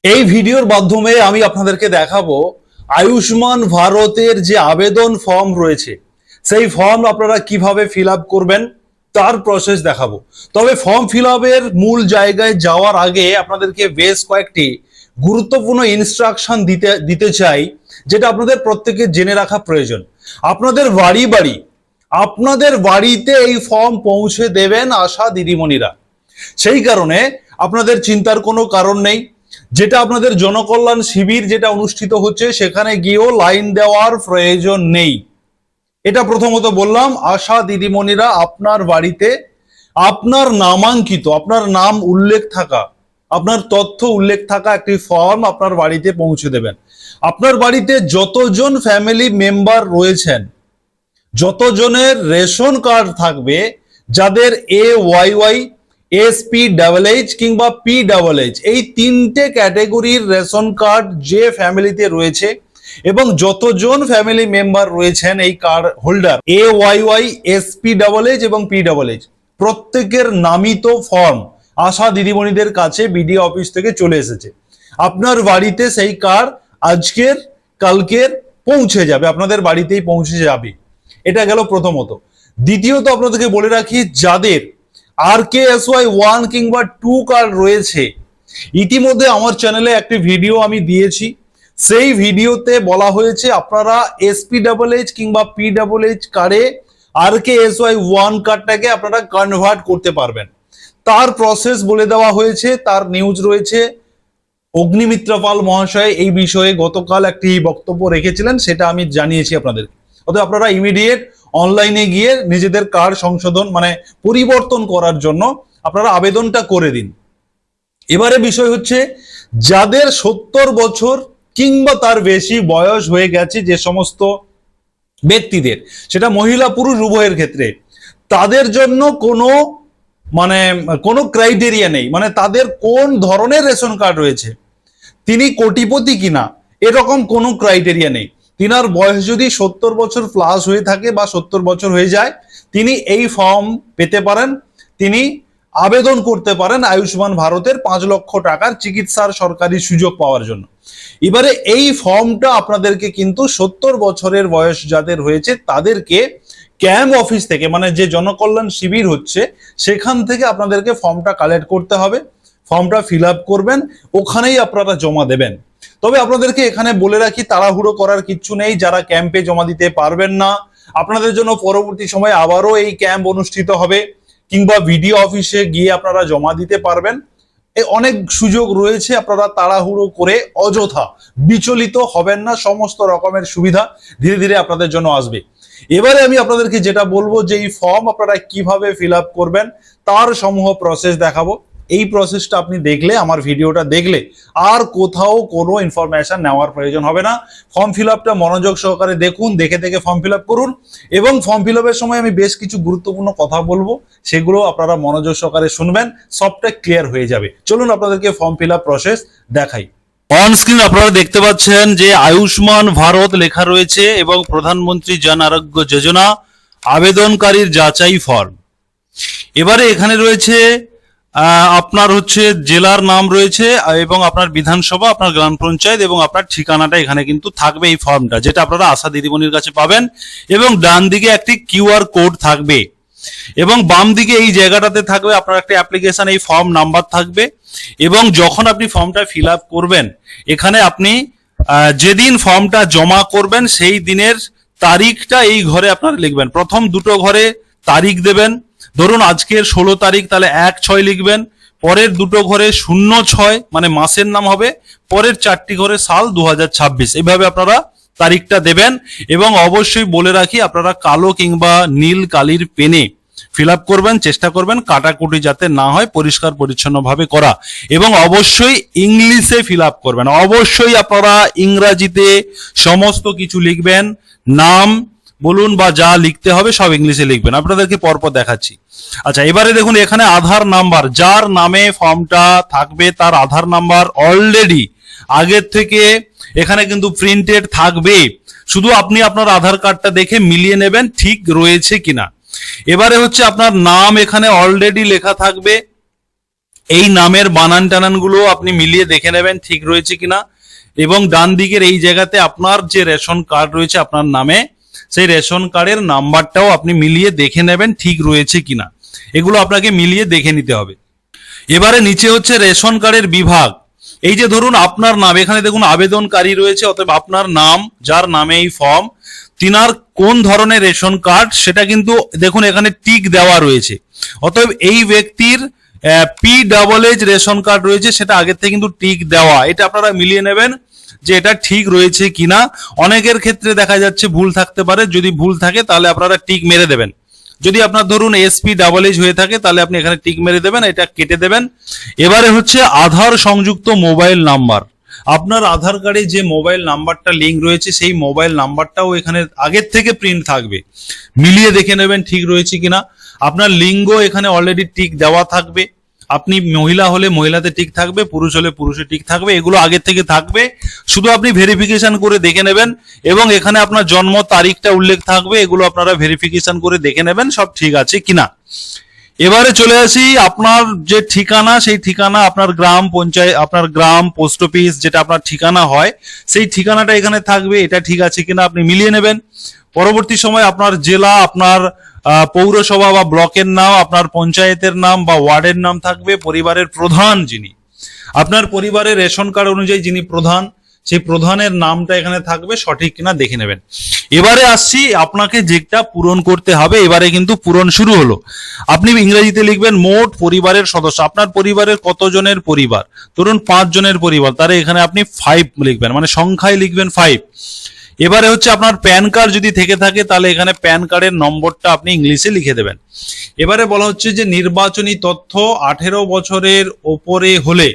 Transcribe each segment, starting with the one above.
এই ভিডিওর মাধ্যমে আমি আপনাদেরকে দেখাবো আয়ুষ্মান ভারতের যে আবেদন ফর্ম রয়েছে সেই ফর্ম আপনারা কিভাবে ফিল আপ করবেন তার প্রসেস দেখাবো। তবে ফর্ম ফিল আপের মূল জায়গায় যাওয়ার আগে আপনাদেরকে বেশ কয়েকটি গুরুত্বপূর্ণ ইনস্ট্রাকশন দিতে চাই, যেটা আপনাদের প্রত্যেকের জেনে রাখা প্রয়োজন। আপনাদের আপনাদের বাড়িতে এই ফর্ম পৌঁছে দেবেন আশা দিদিমণিরা। সেই কারণে আপনাদের চিন্তার কোনো কারণ নেই। যেটা আপনাদের জনকল্যাণ শিবির যেটা অনুষ্ঠিত হচ্ছে সেখানে গিয়েও লাইন দেওয়ার প্রয়োজন নেই। এটা প্রথমত বললাম, আশা দিদিমণিরা আপনার বাড়িতে আপনার নামাঙ্কিত, আপনার নাম উল্লেখ থাকা, আপনার তথ্য উল্লেখ থাকা একটি ফর্ম আপনার বাড়িতে পৌঁছে দেবেন। আপনার বাড়িতে যতজন ফ্যামিলি মেম্বার রয়েছেন, যতজনের রেশন কার্ড থাকবে, যাদের AYY, SPHH কিংবা PHH এই তিনটে ক্যাটাগরির রেশন কার্ড যে ফ্যামিলিতে রয়েছে এবং যতজন ফ্যামিলি মেম্বার রয়েছেন এই কার্ড হোল্ডার AYY, SPHH এবং PHH প্রত্যেকের নামিত ফর্ম আশা দিদিমণিদের কাছে বিডিও অফিস থেকে চলে এসেছে। আপনার বাড়িতে সেই কার্ড আজকের কালকের পৌঁছে যাবে, আপনাদের বাড়িতেই পৌঁছে যাবে। এটা গেল প্রথমত। দ্বিতীয়ত আপনাদেরকে বলে রাখি, যাদের RKSY 1 কিংবা 2 কার্ড রয়েছে, ইতিমধ্যে আমার চ্যানেলে একটি ভিডিও আমি দিয়েছি। সেই ভিডিওতে বলা হয়েছে আপনারা SPHH কিংবা PHH কার্ডে RKSY 1 কার্ডটাকে আপনারা কনভার্ট করতে পারবেন। তার প্রসেস বলে দেওয়া হয়েছে, তার নিউজ রয়েছে। অগ্নিমিত্রা পাল মহাশয় এই বিষয়ে গতকাল একটি বক্তব্য রেখেছিলেন, সেটা আমি জানিয়েছি আপনাদের। অতএব আপনারা ইমিডিয়েট অনলাইনে গিয়ে নিজেদের কার্ড সংশোধন পরিবর্তন করার জন্য আপনারা আবেদনটা করে দিন। এবারে বিষয় হচ্ছে, যাদের 70 বছর কিংবা তার বেশি বয়স হয়ে গেছে, যে সমস্ত ব্যক্তিদের, সেটা মহিলা পুরুষ উভয়ের ক্ষেত্রে, তাদের জন্য কোনো ক্রাইটেরিয়া নেই। তাদের কোন ধরনের রেশন কার্ড রয়েছে, তিনি কোটিপতি কিনা, এরকম কোনো ক্রাইটেরিয়া নেই। তিনার বয়স যদি 70 বছর প্লাস হয়ে থাকে বা 70 বছর হয়ে যায়, তিনি এই ফর্ম পেতে পারেন। তিনি আবেদন করতে পারেন আয়ুষ্মান ভারতের 5 লক্ষ টাকার চিকিৎসার সরকারি সুযোগ পাওয়ার জন্য। এবারে এই ফর্মটা আপনাদেরকে কিন্তু 70 বছরের বয়স যাদের হয়েছে তাদেরকে ক্যাম্প অফিস থেকে, যে জনকল্যাণ শিবির হচ্ছে সেখান থেকে আপনাদেরকে ফর্মটা কালেক্ট করতে হবে। ফর্মটা ফিল আপ করবেন, ওখানেই আপনারা জমা দেবেন। তবে আপনাদেরকে এখানে বলে রাখি, তাড়াহুড়ো করার কিচ্ছু নেই। যারা ক্যাম্পে জমা দিতে পারবেন না, আপনাদের জন্য পরবর্তী সময় আবারও এই ক্যাম্প অনুষ্ঠিত হবে, কিংবা ভিডিও অফিসে গিয়ে আপনারা জমা দিতে পারবেন। এই অনেক সুযোগ রয়েছে, আপনারা তাড়াহুড়ো করে অযথা বিচলিত হবেন না। সমস্ত রকমের সুবিধা ধীরে ধীরে আপনাদের জন্য আসবে। এবারে আমি আপনাদেরকে যেটা বলবো, যে এই ফর্ম আপনারা কিভাবে ফিল আপ করবেন তার সমূহ প্রসেস দেখাবো। এই প্রসেসটা আপনি দেখলে, আমার ভিডিওটা দেখলে আর কোথাও কোনো ইনফরমেশন নেওয়ার প্রয়োজন হবে না। ফর্ম ফিল আপটা মনোযোগ সহকারে দেখুন, দেখে দেখে ফর্ম ফিল আপ করুন। এবং ফর্ম ফিল আপের সময় আমি বেশ কিছু গুরুত্বপূর্ণ কথা বলবো, সেগুলো আপনারা মনোযোগ সহকারে শুনবেন, সবটা ক্লিয়ার হয়ে যাবে। চলুন আপনাদেরকে ফর্ম ফিল আপ প্রসেস দেখাই। অন স্ক্রিন আপনারা দেখতে পাচ্ছেন যে আয়ুষ্মান ভারত লেখা রয়েছে এবং প্রধানমন্ত্রী জন আরোগ্য যোজনা আবেদনকারীর যাচাই ফর্ম। এবারে এখানে রয়েছে আপনার জেলার নাম রয়েছে এবং আপনার বিধানসভা, আপনার গ্রাম পঞ্চায়েত এবং আপনার ঠিকানাটা এখানে কিন্তু থাকবে এই ফর্মটা, যেটা আপনারা আশা দিদিমণির কাছে পাবেন। এবং ডান দিকে একটি QR কোড থাকবে এবং বাম দিকে এই জায়গাটাতে থাকবে আপনার একটা অ্যাপ্লিকেশন, এই ফর্ম নাম্বার থাকবে। এবং যখন আপনি ফর্মটা ফিল আপ করবেন, এখানে আপনি যেদিন ফর্মটা জমা করবেন সেই দিনের তারিখটা এই ঘরে আপনারা লিখবেন। প্রথম দুটো ঘরে তারিখ দেবেন, ধরুন আজকের 16 তারিখ, তাহলে 1/6 লিখবেন। পরের দুটো ঘরে 06 মাসের নাম হবে, পরের 4টি ঘরে সাল 2026, এইভাবে আপনারা তারিখটা দেবেন। এবং অবশ্যই বলে রাখি, আপনারা কালো কিংবা নীল কালির পেনে ফিল আপ করবেন, চেষ্টা করবেন কাটাকুটি যাতে না হয়, পরিষ্কার পরিচ্ছন্ন ভাবে করা। এবং অবশ্যই ইংলিশে ফিল আপ করবেন। অবশ্যই আপনারা ইংরাজিতে সমস্ত কিছু লিখবেন, নাম বলুন বা যা লিখতে হবে সব ইংলিশে লিখবেন। আপনাদেরকে পরপর দেখাচ্ছি। আচ্ছা, এবারে দেখুন এখানে আধার নাম্বার, যার নামে ফর্মটা থাকবে তার আধার নাম্বার অলরেডি আগের থেকে এখানে কিন্তু প্রিন্টেড থাকবে। শুধু আপনি আপনার আধার কার্ডটা দেখে মিলিয়ে নেবেন ঠিক রয়েছে কিনা। এবারে আপনার নাম এখানে অলরেডি লেখা থাকবে এই নামের বানান টানান গুলো আপনি মিলিয়ে দেখে নেবেন ঠিক রয়েছে কিনা, এবং ডান দিকের এই জায়গাতে আপনার যে রেশন কার্ড রয়েছে আপনার নামে, সেই রেশন কার্ডের নাম্বারটাও আপনি মিলিয়ে দেখে নেবেন ঠিক রয়েছে কিনা। এগুলো আপনাকে মিলিয়ে দেখে নিতে হবে। এবারে নিচে হচ্ছে রেশন কার্ডের বিভাগ। এই যে ধরুন আপনার নাম, এখানে দেখুন আবেদনকারী রয়েছে, অতএব আপনার নাম, যার নামে এই ফর্ম, তিনার কোন ধরনের রেশন কার্ড সেটা কিন্তু দেখুন এখানে টিক দেওয়া রয়েছে। অতএব এই ব্যক্তির PEE রেশন কার্ড রয়েছে, সেটা আগের থেকে কিন্তু টিক দেওয়া। এটা আপনারা মিলিয়ে নেবেন যে এটা ঠিক রয়েছে কিনা। অনেকের ক্ষেত্রে দেখা যাচ্ছে ভুল থাকতে পারে, যদি ভুল থাকে তাহলে আপনারা টিক মেরে দেবেন। যদি আপনার ধরুন SPEE হয়ে থাকে তাহলে আপনি এখানে টিক মেরে দেবেন, এটা কেটে দেবেন। এবারে হচ্ছে আধার সংযুক্ত মোবাইল নাম্বার। আপনার আধার কার্ডে যে মোবাইল নাম্বারটা লিঙ্ক রয়েছে সেই মোবাইল নাম্বারটাও এখানে আগের থেকে প্রিন্ট থাকবে, মিলিয়ে দেখে নেবেন ঠিক রয়েছে কিনা। আপনার লিঙ্গ এখানে অলরেডি টিক দেওয়া থাকবে, আপনি মহিলা হলে মহিলাতে টিক থাকবে, পুরুষ হলে পুরুষে টিক থাকবে, এগুলো আগের থেকে থাকবে, শুধু আপনি ভেরিফিকেশন করে দেখে নেবেন। এবং এখানে আপনার জন্ম তারিখটা উল্লেখ থাকবে, এগুলো আপনারা ভেরিফিকেশন করে দেখে নেবেন সব ঠিক আছে কিনা। এবারে চলে আসি আপনার যে ঠিকানা, সেই ঠিকানা আপনার গ্রাম পঞ্চায়েত, আপনার গ্রাম পোস্ট অফিস যেটা আপনার ঠিকানা হয়, সেই ঠিকানাটা এখানে থাকবে, এটা ঠিক আছে কিনা আপনি মিলিয়ে নেবেন। পরবর্তী সময় আপনার জেলা, আপনার পৌরসভা বা ব্লকের নাম, আপনার পঞ্চায়েতের নাম বা ওয়ার্ডের নাম থাকবে, পরিবারের প্রধান যিনি, আপনার পরিবারের রেশন কার্ড অনুযায়ী যিনি প্রধান, সেই প্রধানের নামটা এখানে থাকবে, সঠিক কিনা দেখে নেবেন। এবারে আসছি আপনাকে যেটা পূরণ করতে হবে। এবারে কিন্তু পূরণ শুরু হলো। আপনি ইংরেজিতে লিখবেন মোট পরিবারের সদস্য। আপনার পরিবারের কতজনের পরিবার? ধরুন 5 জনের পরিবার, তাহলে এখানে আপনি 5 লিখবেন, মানে সংখ্যায় লিখবেন 5। এবারে হচ্ছে আপনার প্যান কার্ড যদি থেকে থাকে তাহলে এখানে প্যান কার্ডের নম্বরটা আপনি ইংলিশে লিখে দেবেন। এবারে বলা হচ্ছে যে নির্বাচনী তথ্য 18 বছরের ওপরে হলে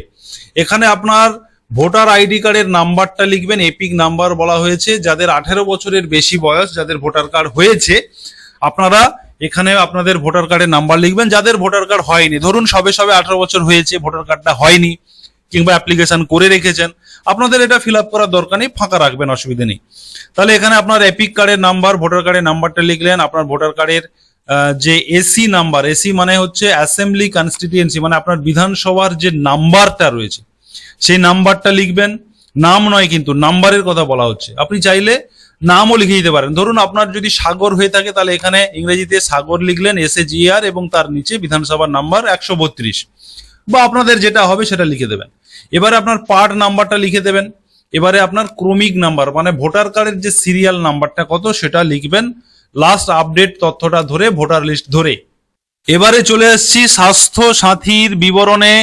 এখানে আপনার ভোটার আইডি কার্ডের নাম্বারটা লিখবেন, এপিক নাম্বার বলা হয়েছে। যাদের 18 বছরের বেশি বয়স, যাদের ভোটার কার্ড হয়েছে, আপনারা এখানে আপনাদের ভোটার কার্ডের নাম্বার লিখবেন। যাদের ভোটার কার্ড হয়নি, ধরুন সবে সবে 18 বছর হয়েছে, ভোটার কার্ডটা হয়নি কিংবা অ্যাপ্লিকেশন করে রেখেছেন, আপনাদের এটা ফিল আপ করার দরকার নেই, ফাঁকা রাখবেন, অসুবিধা নেই। তাহলে এখানে আপনার এপিক কার্ডের নাম্বার, ভোটার কার্ডের নাম্বারটা লিখলেন। আপনার ভোটার কার্ডের যে এসি নাম্বার, এসি মানে হচ্ছে অ্যাসেম্বলি কনস্টিটিউয়েন্সি, মানে আপনার বিধানসভার যে নাম্বারটা রয়েছে সেই নাম্বারটা লিখবেন। নাম নয় কিন্তু নাম্বারের কথা বলা হচ্ছে, আপনি চাইলে নামও লিখে দিতে পারেন। ধরুন আপনার যদি সাগর হয়ে থাকে তাহলে এখানে ইংরেজিতে সাগর লিখলেন, SAGR, এবং তার নিচে বিধানসভার নাম্বার 132, বা আপনাদের যেটা হবে সেটা লিখে দেবেন। এবারে আপনার পার্ট নাম্বারটা লিখে দেবেন। এবারে আপনার ক্রমিক নাম্বার, মানে ভোটার কার্ডের যে সিরিয়াল নাম্বারটা কত সেটা লিখবেন, লাস্ট আপডেট তথ্যটা ধরে, ভোটার লিস্ট ধরে। এবারে চলে আসছি স্বাস্থ্য সাথীর বিবরণে।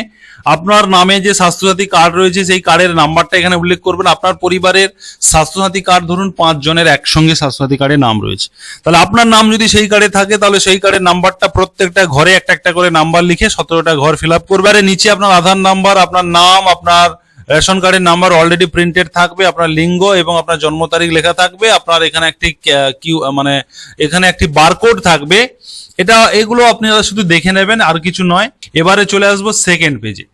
আপনার নামে যে স্বাস্থ্যসাথী কার্ড রয়েছে সেই কার্ডের নাম্বারটা এখানে উল্লেখ করবেন। আপনার পরিবারের স্বাস্থ্যসাথী কার্ড ধরুন 5 জনের একসঙ্গে স্বাস্থ্যসাথী কার্ডে নাম রয়েছে, তাহলে আপনার নাম যদি সেই কার্ডে থাকে তাহলে সেই কার্ডের নাম্বারটা প্রত্যেকটা ঘরে একটা একটা করে নাম্বার লিখে 17টা ঘর ফিল আপ করবে। আর নিচে আপনার আধার নাম্বার, আপনার নাম, আপনার রেশন কার্ডের নাম্বার অলরেডি প্রিন্টেড থাকবে, আপনার লিঙ্গ এবং আপনার জন্ম তারিখ লেখা থাকবে। আপনার এখানে একটি মানে এখানে একটি বারকোড থাকবে, এটা এগুলো আপনারা শুধু দেখে নেবেন, আর কিছু নয়। এবারে চলে আসবো সেকেন্ড পেজে।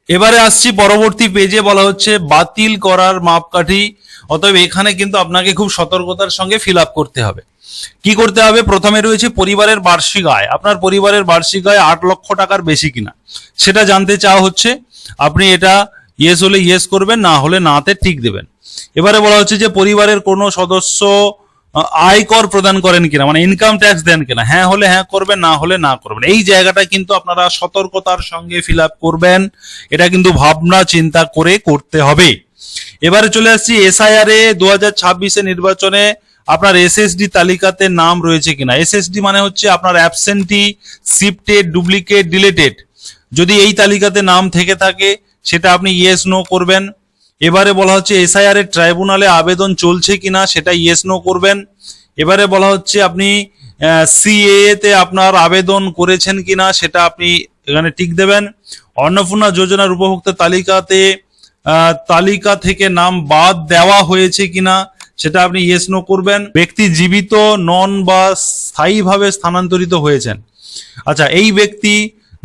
এবারে আসছি পরবর্তী পেজে, বলা হচ্ছে বাতিল করার মাপকাঠি। অতএব এখানে কিন্তু আপনাকে খুব সতর্কতার সঙ্গে ফিল আপ করতে হবে। কি করতে হবে? প্রথমে রয়েছে পরিবারের বার্ষিক আয়। আপনার পরিবারের বার্ষিক আয় 8 লক্ষ টাকার বেশি কিনা সেটা জানতে চাওয়া হচ্ছে। আপনি এটা ইয়েস হলে ইয়েস করবেন, না হলে নাতে টিক দেবেন। এবারে বলা হচ্ছে যে পরিবারের কোনো সদস্য আয়কর প্রদান করেন কিনা, মানে ইনকাম ট্যাক্স দেন কিনা। হ্যাঁ হলে হ্যাঁ করবেন, না হলে না করবেন। এই জায়গাটা কিন্তু আপনারা সতর্কতার সঙ্গে ফিল আপ করবেন, এটা কিন্তু ভাবনা চিন্তা করে করতে হবে। এবারে চলে আসছি SIR এ 2026 নির্বাচনে আপনার SSD তালিকাতে নাম রয়েছে কিনা। SSD মানে হচ্ছে আপনার অ্যাবসেন্টি, শিফটেড, ডুপ্লিকেট, ডিলেটেড। যদি এই তালিকাতে নাম থেকে থাকে সেটা আপনি ইয়েস নো করবেন। এবারে বলা হচ্ছে SIR এর ট্রাইব্যুনালে আবেদন চলছে কিনা, সেটা ইয়েস নো করবেন। এবারে বলা হচ্ছে আপনি CAA তে আপনার আবেদন করেছেন কিনা, সেটা আপনি এখানে টিক দেবেন। অন্নপূর্ণা যোজনার উপভোক্তা তালিকা থেকে নাম বাদ দেওয়া হয়েছে কিনা সেটা আপনি ইয়েস নো করবেন। ব্যক্তি জীবিত নন বা স্থায়ীভাবে স্থানান্তরিত হয়েছেন, আচ্ছা এই ব্যক্তি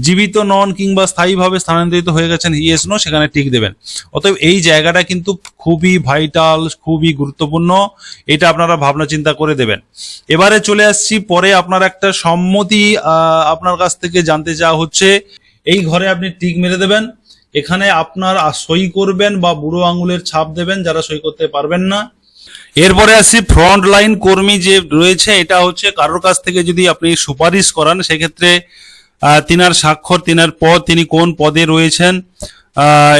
জীবিত নন কিংবা স্থায়ীভাবে স্থানান্তরিত হয়ে গেছেন, ইয়েস নো, সেখানে টিক দেবেন। অতএব এই জায়গাটা কিন্তু খুবই ভাইটাল, খুবই গুরুত্বপূর্ণ, এটা আপনারা ভাবনা চিন্তা করে দেবেন। এবারে চলে আসছি পরে আপনার একটা সম্মতি আপনার কাছ থেকে জানতে চাওয়া হচ্ছে। এই ঘরে আপনি টিক মেরে দেবেন। এখানে আপনার সই করবেন বা বুড়ো আঙুলের ছাপ দেবেন যারা সই করতে পারবেন না। এরপরে আসি ফ্রন্ট লাইন কর্মী যে রয়েছে, এটা হচ্ছে কারোর কাছ থেকে যদি আপনি সুপারিশ করান সেক্ষেত্রে তিনার স্বাক্ষর, তিনার পদ, তিনি কোন পদে রয়েছেন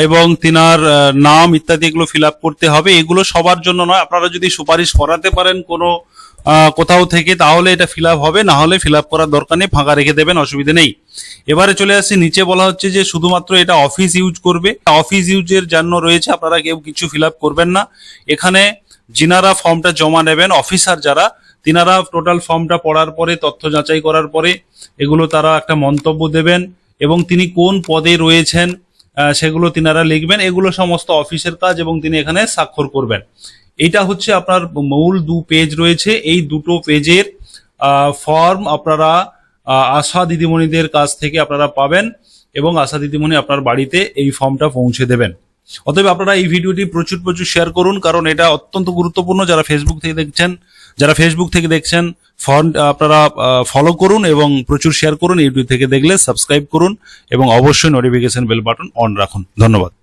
এবং তিনার নাম ইত্যাদি এগুলো ফিল আপ করতে হবে। এগুলো সবার জন্য নয়, আপনারা যদি সুপারিশ করাতে পারেন কোনো কোথাও থেকে তাহলে এটা ফিল আপ হবে, না হলে ফিল আপ করার দরকার নেই, ফাঁকা রেখে দেবেন, অসুবিধা নেই। এবারে চলে আসছি নিচে, বলা হচ্ছে যে শুধুমাত্র এটা অফিস ইউজ করবে, অফিস ইউজের জন্য রয়েছে, আপনারা কেউ কিছু ফিল আপ করবেন না। এখানে যিনারা ফর্মটা জমা নেবেন, অফিসার যারা, তিনারা টোটাল ফর্মটা পড়ার পরে, তথ্য যাচাই করার পরে এগুলো তারা একটা মন্তব্য দেবেন এবং তিনি কোন পদে রয়েছেন সেগুলো তিনারা লিখবেন। এগুলো সমস্ত অফিসের কাজ এবং তিনি এখানে স্বাক্ষর করবেন। এটা হচ্ছে আপনার মূল 2 পেজ রয়েছে। এই দুটো পেজের ফর্ম আপনারা আশা দিদিমণিদের কাছ থেকে আপনারা পাবেন এবং আশা দিদিমণি আপনার বাড়িতে এই ফর্মটা পৌঁছে দেবেন। অতএব আপনারা এই ভিডিওটি প্রচুর প্রচুর শেয়ার করুন, কারণ এটা অত্যন্ত গুরুত্বপূর্ণ। যারা ফেসবুক থেকে দেখছেন ফর্ম আপনারা ফলো করুন এবং প্রচুর শেয়ার করুন। ইউটিউব থেকে দেখলে সাবস্ক্রাইব করুন এবং অবশ্যই নোটিফিকেশন বেল বাটন অন রাখুন। ধন্যবাদ।